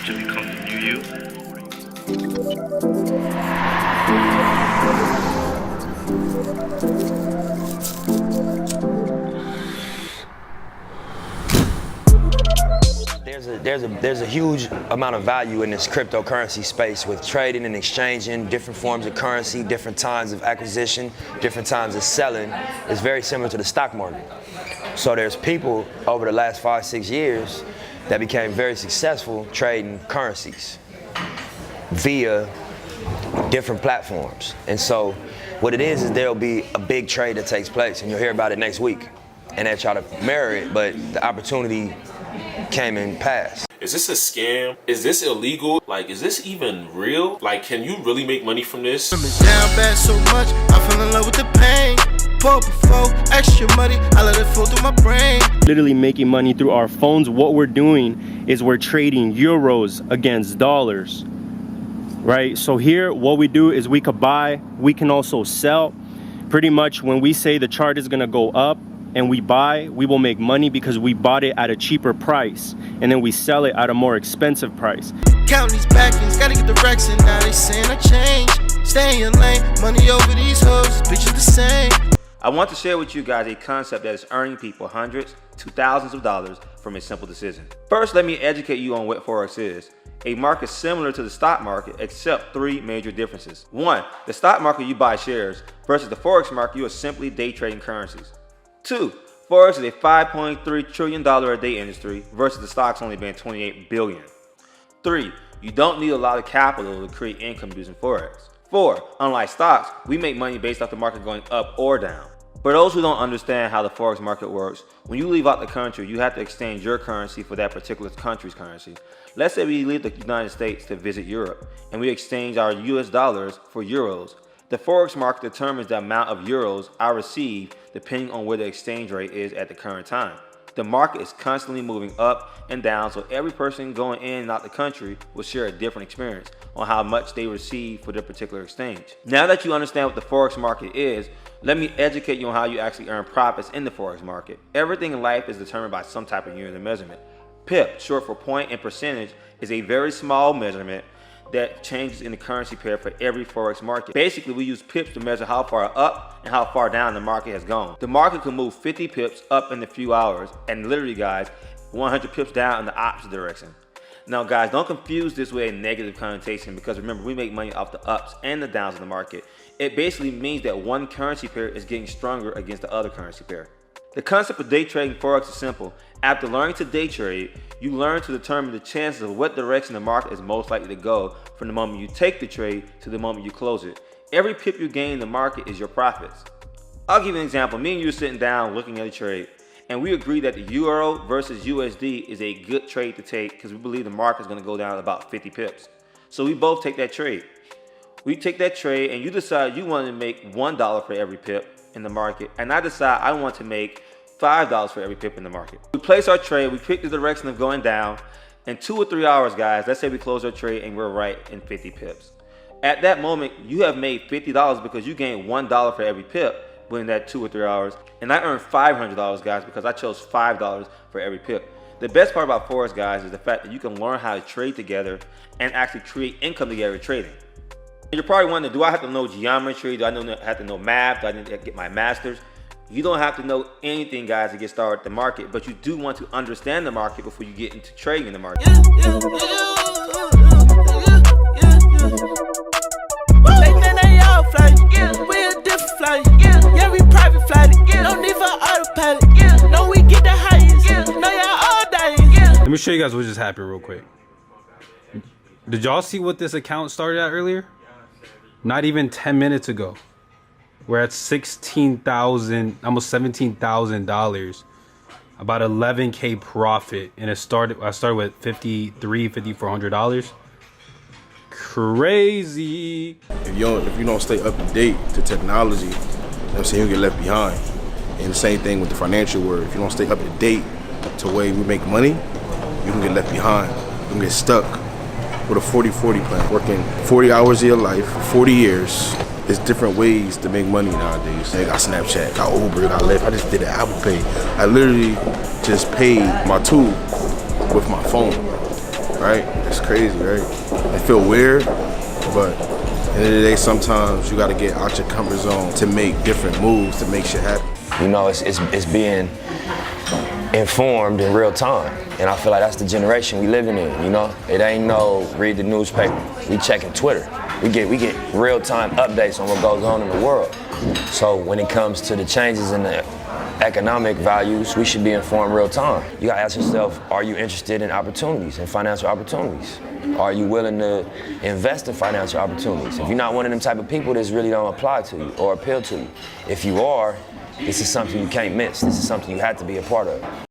to become the new you. There's a huge amount of value in this cryptocurrency space with trading and exchanging different forms of currency, different times of acquisition, different times of selling. It's very similar to the stock market. So there's people over the last 5-6 years that became very successful trading currencies via different platforms. And so what it is there'll be a big trade that takes place, and you'll hear about it next week. And they try to mirror it, but the opportunity came and passed. Is this a scam? Is this illegal? Like, is this even real? Like, can you really make money from this? I'm down bad so much, I fell in love with the pain. Pour before extra money, I let it flow through my brain. Literally making money through our phones. What we're doing is we're trading euros against dollars, right? So here, what we do is we could buy, we can also sell. Pretty much when we say the chart is gonna go up, and we buy, we will make money because we bought it at a cheaper price, and then we sell it at a more expensive price. Counting these backings, gotta get the racks, and now they saying I change. Stay in lane, money over these hoes, bitches the same. I want to share with you guys a concept that is earning people hundreds to thousands of dollars from a simple decision. First, let me educate you on what Forex is. A market similar to the stock market, except 3 major differences. 1, the stock market, you buy shares, versus the Forex market, you are simply day trading currencies. 2, Forex is a $5.3 trillion a day industry versus the stocks only being $28 billion. 3, you don't need a lot of capital to create income using Forex. 4, unlike stocks, we make money based off the market going up or down. For those who don't understand how the Forex market works, when you leave out the country, you have to exchange your currency for that particular country's currency. Let's say we leave the United States to visit Europe, and we exchange our US dollars for euros. The Forex market determines the amount of euros I receive depending on where the exchange rate is at the current time. The market is constantly moving up and down, so every person going in and out the country will share a different experience on how much they receive for their particular exchange. Now that you understand what the Forex market is, let me educate you on how you actually earn profits in the Forex market. Everything in life is determined by some type of unit of measurement. PIP, short for point and percentage, is a very small measurement that changes in the currency pair for every Forex market. Basically, we use pips to measure how far up and how far down the market has gone. The market can move 50 pips up in a few hours, and literally, guys, 100 pips down in the opposite direction. Now, guys, don't confuse this with a negative connotation, because remember, we make money off the ups and the downs of the market. It basically means that one currency pair is getting stronger against the other currency pair. The concept of day trading Forex is simple. After learning to day trade, you learn to determine the chances of what direction the market is most likely to go from the moment you take the trade to the moment you close it. Every pip you gain in the market is your profits. I'll give you an example. Me and you are sitting down looking at a trade, and we agree that the Euro versus USD is a good trade to take because we believe the market is going to go down about 50 pips. So we both take that trade. We take that trade, and you decide you want to make $1 for every pip in the market, and I decide I want to make $5 for every pip in the market. We place our trade, we pick the direction of going down. In 2 or 3 hours, guys, let's say we close our trade and we're right in 50 pips. At that moment, you have made $50 because you gained $1 for every pip within that 2 or 3 hours. And I earned $500, guys, because I chose $5 for every pip. The best part about Forex, guys, is the fact that you can learn how to trade together and actually create income together trading. You're probably wondering, do I have to know geometry? Do I have to know math? Do I need to get my master's? You don't have to know anything, guys, to get started at the market, but you do want to understand the market before you get into trading in the market. Let me show you guys what just happened real quick. Did y'all see what this account started at earlier? Not even 10 minutes ago. We're at $16,000, almost $17,000, about 11K profit, and I started with $5,400. Crazy. If you don't stay up to date to technology, you know what I'm saying, you get left behind. And the same thing with the financial world. If you don't stay up to date to the way we make money, you can get left behind. You can get stuck with a 40-40 plan, working 40 hours of your life for 40 years. There's different ways to make money nowadays. I got Snapchat, got Uber, got Lyft. I just did an Apple Pay. I literally just paid my tube with my phone. right? It's crazy, right? It feel weird, but at the end of the day, sometimes you gotta get out your comfort zone to make different moves to make shit happen. You know, it's being informed in real time. And I feel like that's the generation we living in, you know? It ain't no read the newspaper. We checking Twitter. We get real time updates on what goes on in the world. So when it comes to the changes in the economic values, we should be informed real time. You gotta ask yourself, are you interested in opportunities, in financial opportunities? Are you willing to invest in financial opportunities? If you're not one of them type of people, this really don't apply to you or appeal to you. If you are, this is something you can't miss. This is something you have to be a part of.